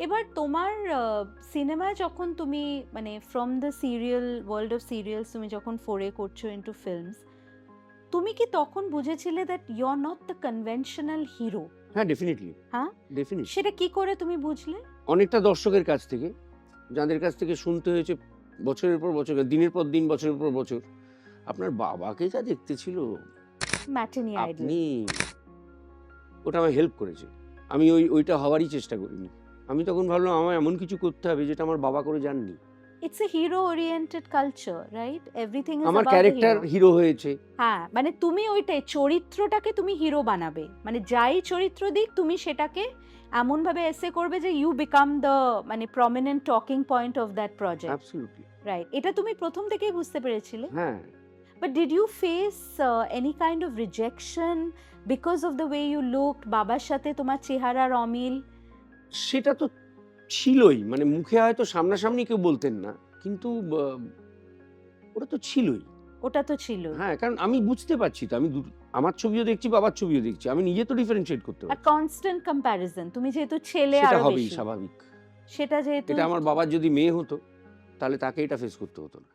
এবার তোমার সিনেমায় যখন তুমি মানে from the serial world of serials তুমি যখন ফোরে করছো ইনটু ফিল্মস, তুমি কি তখন বুঝেছিলে that you are not the conventional hero? হ্যাঁ, ডেফিনেটলি। হ্যাঁ, ডেফিনেটলি সেটা কি করে তুমি বুঝলে? অনেকটা দর্শকের কাছ থেকে, যাদের কাছ থেকে শুনতে হয়েছে বছরের পর বছর, দিনের পর দিন, বছরের পর বছর, আপনার বাবাকে যা দেখতে ছিল ম্যাটিনি আইডল। আপনি, ওটা আমায় হেল্প করেছে। আমি ওইটা হওয়ারই চেষ্টা করিনি। আমি তখন ভাবলাম আমার এমন কিছু করতে হবে যেটা আমার বাবা করে যাননি। It's a hero oriented culture, right? Everything is আমার about the character hero. Hero হয়েছে। হ্যাঁ, মানে তুমি ওইটাই চরিত্রটাকে তুমি হিরো বানাবে, মানে যাই চরিত্র দিক তুমি সেটাকে এমন ভাবে এসে করবে যে ইউ বিকাম দ্য মানে prominent talking point of that project, absolutely. Right? এটা তুমি প্রথম থেকেই বুঝতে পেরেছিলে? হ্যাঁ, but did you face any kind of rejection because of the way you looked? বাবার সাথে তোমার চেহারার অমিল? সেটা তো ছিলই। মানে মুখে হয়তো সামনাসামনি কেউ বলতেন না। কিন্তু ওটা তো ছিলই। ওটা তো ছিল। হ্যাঁ, কারণ আমি বুঝতে পারছি তো। আমি আমার ছবিও দেখছি, বাবার ছবিও দেখছি। আমি নিজে তো ডিফারেনশিয়েট করতে আর পারছি। কনস্ট্যান্ট কম্প্যারিজন, তুমি যেহেতু ছেলে সেটা আরো হবেই বেশি, স্বাভাবিক। সেটা যেহেতু এটা আমার বাবার যদি মেয়ে হতো, তাহলে তাকে এটা ফেস করতে হতো না।